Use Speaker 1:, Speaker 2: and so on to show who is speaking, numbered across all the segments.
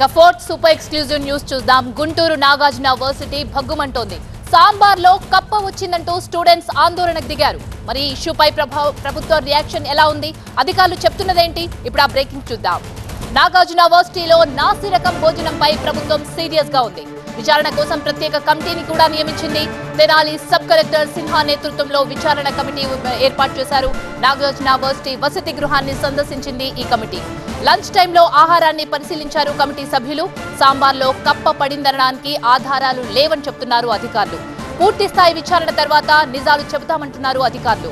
Speaker 1: Fourth super exclusive news చూద్దాం. Guntur Nagarjuna varsity భగ్గుమంటోంది. సాంబార్లో కప్ప వచ్చిందంటూ స్టూడెంట్స్ ఆందోళనకు దిగారు. మరి ఈ ఇష్యూపై ప్రభుత్వ రియాక్షన్ ఎలా ఉంది, అధికారులు చెప్తున్నదేంటి, ఇప్పుడు ఆ బ్రేకింగ్ చూద్దాం. నాగార్జున వర్సిటీలో నాసి రకం భోజనంపై ప్రభుత్వం సీరియస్ గా ఉంది. విచారణ కోసం ప్రత్యేక కమిటీని కూడా నియమించింది. తెనాలి సబ్ కలెక్టర్ సిన్హా నేతృత్వంలో విచారణ కమిటీ ఏర్పాటు చేశారు. నాగార్జున వర్సిటీ వసతి గృహాన్ని సందర్శించింది ఈ కమిటీ. లంచ్ టైంలో ఆహారాన్ని పరిశీలించారు కమిటీ సభ్యులు. సాంబార్లో కప్ప పడిందనడానికి ఆధారాలు లేవని చెప్తున్నారు అధికారులు. పూర్తి స్థాయి విచారణ తర్వాత నిజాలు చెబుతామంటున్నారు అధికారులు.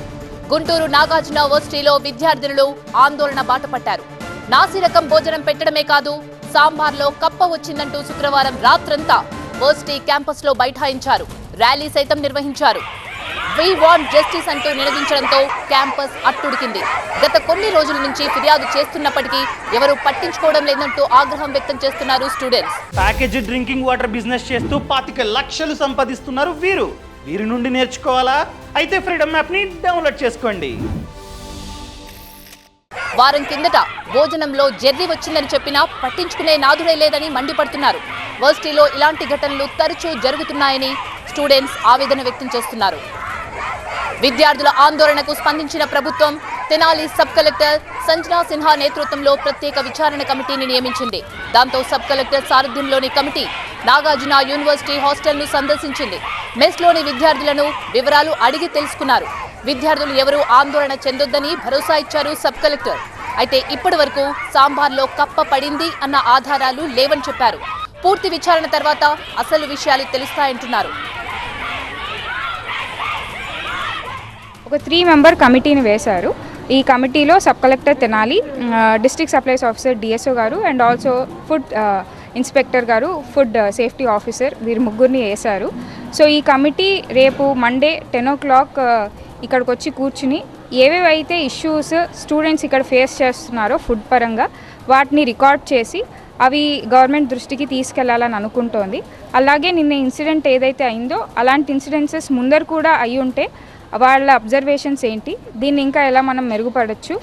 Speaker 1: గుంటూరు నాగార్జున వర్సిటీలో విద్యార్థినులు ఆందోళన బాటపట్టారు. నాసి రకం భోజనం పెట్టడమే కాదు, సాంబార్లో కప్ప వచ్చిందంటూ శుక్రవారం రాత్రంతా వర్సిటీ క్యాంపస్ లో బైఠాయించారు. ర్యాలీ సైతం నిర్వహించారు. వి వాంట్ జస్టిస్ అంటూ నినదించడంతో క్యాంపస్ అట్టుడికింది. గత కొన్ని రోజుల నుంచి ఫిర్యాదు చేస్తున్నప్పటికీ ఎవరూ పట్టించుకోవడం లేదంటూ ఆగ్రహం వ్యక్తం చేస్తున్నారు students.
Speaker 2: Package drinking water business చేస్తూ 25 లక్షలు సంపాదిస్తున్నారు వీరి నుండి నేర్చుకోవాలా? అయితే ఫ్రీడమ్ యాప్ ని డౌన్లోడ్ చేసుకోండి.
Speaker 1: వారం కిందట భోజనంలో జెర్రీ వచ్చిందని చెప్పినా పట్టించుకునే నాదుడే లేదని మండిపడుతున్నారు. వర్సిటీలో ఇలాంటి ఘటనలు తరచూ జరుగుతున్నాయని స్టూడెంట్స్ ఆవేదన వ్యక్తం చేస్తున్నారు. విద్యార్థుల ఆందోళనకు స్పందించిన ప్రభుత్వం తెనాలి సబ్ కలెక్టర్ సంజనా సిన్హా నేతృత్వంలో ప్రత్యేక విచారణ కమిటీని నియమించింది. దాంతో సబ్ కలెక్టర్ సారథ్యంలోని కమిటీ నాగార్జున యూనివర్సిటీ హాస్టల్ను సందర్శించింది. మెస్లోని విద్యార్థులను వివరాలు అడిగి తెలుసుకున్నారు. విద్యార్థులు ఎవరూ ఆందోళన చెందొద్దని భరోసా ఇచ్చారు సబ్ కలెక్టర్. అయితే ఇప్పటి వరకు సాంబార్లో కప్ప పడింది అన్న ఆధారాలు లేవని చెప్పారు. పూర్తి విచారణ తర్వాత అసలు విషయాలు తెలుస్తాయంటున్నారు.
Speaker 3: ఒక 3 మెంబర్ కమిటీని వేశారు. ఈ కమిటీలో sub collector Tenali, district supplies officer DSO గారు అండ్ ఆల్సో ఫుడ్ ఇన్స్పెక్టర్ గారు, ఫుడ్ సేఫ్టీ ఆఫీసర్, వీరు ముగ్గురిని వేశారు. సో ఈ కమిటీ రేపు మండే 10 o'clock ఇక్కడికి వచ్చి కూర్చుని ఏవేవైతే ఇష్యూస్ స్టూడెంట్స్ ఇక్కడ ఫేస్ చేస్తున్నారో ఫుడ్ పరంగా వాటిని రికార్డ్ చేసి అవి గవర్నమెంట్ దృష్టికి తీసుకెళ్లాలని అనుకుంటోంది. అలాగే నిన్న ఇన్సిడెంట్ ఏదైతే అయిందో అలాంటి ఇన్సిడెంట్సెస్ ముందర కూడా అయి ఉంటే వాళ్ళ అబ్జర్వేషన్స్ ఏంటి, దీన్ని ఇంకా ఎలా మనం మెరుగుపడవచ్చు,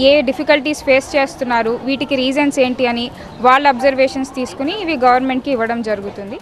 Speaker 3: ఏ డిఫికల్టీస్ ఫేస్ చేస్తున్నారు, వీటికి రీజన్స్ ఏంటి అని వాళ్ళ అబ్జర్వేషన్స్ తీసుకుని ఇవి గవర్నమెంట్కి ఇవ్వడం జరుగుతుంది.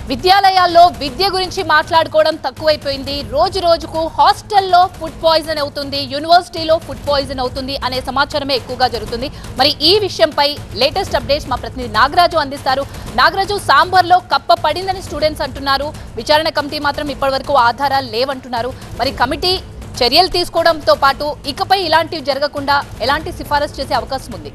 Speaker 1: విద్యాలయాల్లో విద్య గురించి మాట్లాడుకోవడం తక్కువైపోయింది. రోజు రోజుకు హాస్టల్లో ఫుడ్ పాయిజన్ అవుతుంది, యూనివర్సిటీలో ఫుడ్ పాయిజన్ అవుతుంది అనే సమాచారమే ఎక్కువగా జరుగుతుంది. మరి ఈ విషయంపై లేటెస్ట్ అప్డేట్స్ మా ప్రతినిధి నాగరాజు అందిస్తారు. నాగరాజు, సాంబార్లో కప్ప పడిందని స్టూడెంట్స్ అంటున్నారు. విచారణ కమిటీ మాత్రం ఇప్పటివరకు ఆధారాలు లేవంటున్నారు. మరి కమిటీ చర్యలు తీసుకోవడంతో పాటు ఇకపై ఇలాంటివి జరగకుండా ఎలాంటి సిఫారసు చేసే అవకాశం ఉంది?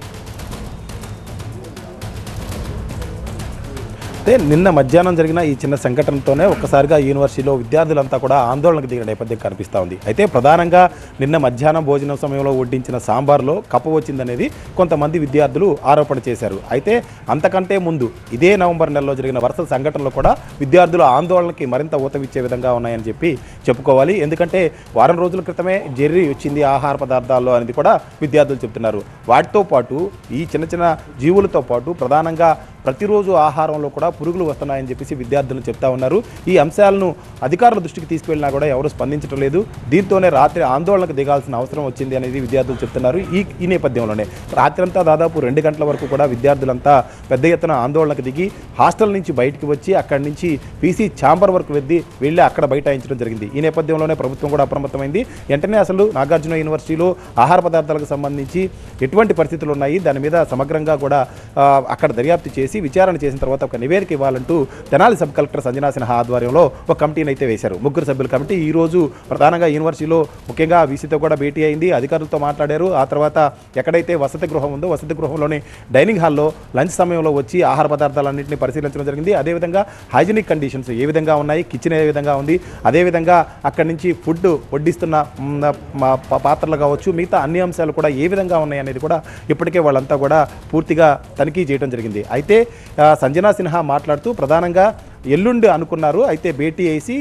Speaker 4: నిన్న మధ్యాహ్నం జరిగిన ఈ చిన్న సంఘటనతోనే ఒక్కసారిగా యూనివర్సిటీలో విద్యార్థులంతా కూడా ఆందోళనకు దిగిన నేపథ్యం కనిపిస్తూ ఉంది. అయితే ప్రధానంగా నిన్న మధ్యాహ్నం భోజనం సమయంలో వడ్డించిన సాంబార్లో కప్ప వచ్చిందనేది కొంతమంది విద్యార్థులు ఆరోపణ చేశారు. అయితే అంతకంటే ముందు ఇదే నవంబర్ నెలలో జరిగిన వరుస సంఘటనలు కూడా విద్యార్థుల ఆందోళనకి మరింత ఊతమిచ్చే విధంగా ఉన్నాయని చెప్పుకోవాలి. ఎందుకంటే వారం రోజుల క్రితమే జెర్రీ వచ్చింది ఆహార పదార్థాల్లో అనేది కూడా విద్యార్థులు చెప్తున్నారు. వాటితో పాటు ఈ చిన్న చిన్న జీవులతో పాటు ప్రధానంగా ప్రతిరోజు ఆహారంలో కూడా పురుగులు వస్తున్నాయని చెప్పేసి విద్యార్థులు చెప్తా ఉన్నారు. ఈ అంశాలను అధికారుల దృష్టికి తీసుకువెళ్ళినా కూడా ఎవరు స్పందించడం లేదు. దీంతోనే రాత్రి ఆందోళనకు దిగాల్సిన అవసరం వచ్చింది అనేది విద్యార్థులు చెప్తున్నారు. ఈ నేపథ్యంలోనే రాత్రంతా దాదాపు 2 గంటల వరకు కూడా విద్యార్థులంతా పెద్ద ఎత్తున ఆందోళనకు దిగి హాస్టల్ నుంచి బయటికి వచ్చి అక్కడి నుంచి పీసీ ఛాంబర్ వరకు వెళ్ళి అక్కడ బైఠాయించడం జరిగింది. ఈ నేపథ్యంలోనే ప్రభుత్వం కూడా అప్రమత్తమైంది. వెంటనే అసలు నాగార్జున యూనివర్సిటీలో ఆహార పదార్థాలకు సంబంధించి ఎటువంటి పరిస్థితులు ఉన్నాయి, దాని మీద సమగ్రంగా కూడా అక్కడ దర్యాప్తు చేసి విచారణ చేసిన తర్వాత ఒక నివేదిక ఇవ్వాలంటూ తెనాలి సబ్ కలెక్టర్ సంజనా సిన్హా ఆధ్వర్యంలో ఒక కమిటీని అయితే వేశారు. 3 సభ్యుల కమిటీ ఈ రోజు ప్రధానంగా యూనివర్సిటీలో ముఖ్యంగా వీసీతో కూడా భేటీ అయింది, అధికారులతో మాట్లాడారు. ఆ తర్వాత ఎక్కడైతే వసతి గృహం ఉందో వసతి గృహంలోని డైనింగ్ హాల్లో లంచ్ సమయంలో వచ్చి ఆహార పదార్థాలన్నింటినీ పరిశీలించడం జరిగింది. అదేవిధంగా హైజీనిక్ కండిషన్స్ ఏ విధంగా ఉన్నాయి, కిచెన్ ఏ విధంగా ఉంది, అదేవిధంగా అక్కడి నుంచి ఫుడ్ వడ్డిస్తున్న పాత్రలు కావచ్చు, మిగతా అన్ని అంశాలు కూడా ఏ విధంగా ఉన్నాయి అనేది కూడా ఇప్పటికే వాళ్ళంతా కూడా పూర్తిగా తనిఖీ చేయడం జరిగింది. అయితే సంజనా సిన్హా మాట్లాడుతూ ప్రధానంగా ఎల్లుండి అనుకున్నారు. అయితే భేటీ వేసి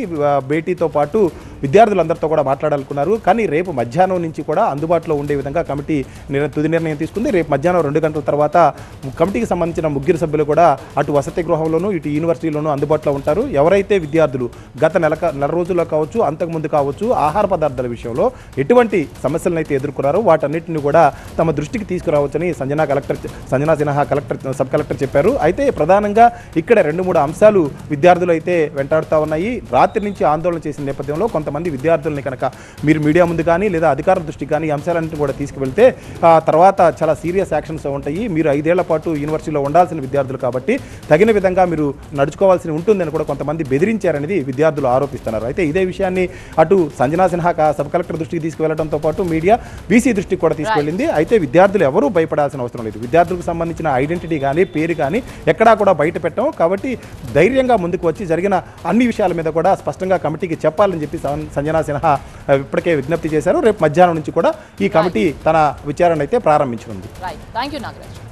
Speaker 4: భేటీతో పాటు విద్యార్థులందరితో కూడా మాట్లాడాలనుకున్నారు. కానీ రేపు మధ్యాహ్నం నుంచి కూడా అందుబాటులో ఉండే విధంగా కమిటీ తుది నిర్ణయం తీసుకుంది. రేపు మధ్యాహ్నం 2 గంటల తర్వాత కమిటీకి సంబంధించిన ముగ్గురు సభ్యులు కూడా అటు వసతి గృహంలోనూ ఇటు యూనివర్సిటీలోనూ అందుబాటులో ఉంటారు. ఎవరైతే విద్యార్థులు గత నెల రోజుల్లో కావచ్చు, అంతకుముందు కావచ్చు, ఆహార పదార్థాల విషయంలో ఎటువంటి సమస్యలను అయితే ఎదుర్కొన్నారో వాటన్నిటిని కూడా తమ దృష్టికి తీసుకురావచ్చని సంజనా సిన్హా సబ్ కలెక్టర్ చెప్పారు. అయితే ప్రధానంగా ఇక్కడ 2-3 అంశాలు విద్యార్థులు అయితే వెంటాడుతూ ఉన్నాయి. రాత్రి నుంచి ఆందోళన చేసిన నేపథ్యంలో కొంతమంది విద్యార్థుల్ని కనుక మీరు మీడియా ముందు కానీ లేదా అధికారుల దృష్టికి కానీ ఈ అంశాలన్నింటినీ కూడా తీసుకువెళ్తే తర్వాత చాలా సీరియస్ యాక్షన్స్ ఉంటాయి. మీరు 5 ఏళ్ల పాటు యూనివర్సిటీలో ఉండాల్సిన విద్యార్థులు కాబట్టి తగిన విధంగా మీరు నడుచుకోవాల్సి ఉంటుందని కూడా కొంతమంది బెదిరించారనేది విద్యార్థులు ఆరోపిస్తున్నారు. అయితే ఇదే విషయాన్ని అటు సంజనా సిన్హా సబ్ కలెక్టర్ దృష్టికి తీసుకువెళ్లడంతో పాటు మీడియా బీసీ దృష్టికి కూడా తీసుకెళ్లింది. అయితే విద్యార్థులు ఎవరూ భయపడాల్సిన అవసరం లేదు. విద్యార్థులకు సంబంధించిన ఐడెంటిటీ కానీ పేరు కానీ ఎక్కడా కూడా బయట పెట్టాం కాబట్టి ధైర్యంగా ముందుకు వచ్చి జరిగిన అన్ని విషయాల మీద కూడా స్పష్టంగా కమిటీకి చెప్పాలని చెప్పి సంజనా సిన్హా ఇప్పటికే విజ్ఞప్తి చేశారు. రేపు మధ్యాహ్నం నుంచి కూడా ఈ కమిటీ తన విచారణ అయితే ప్రారంభించనుంది.
Speaker 1: Thank you Nagaraj.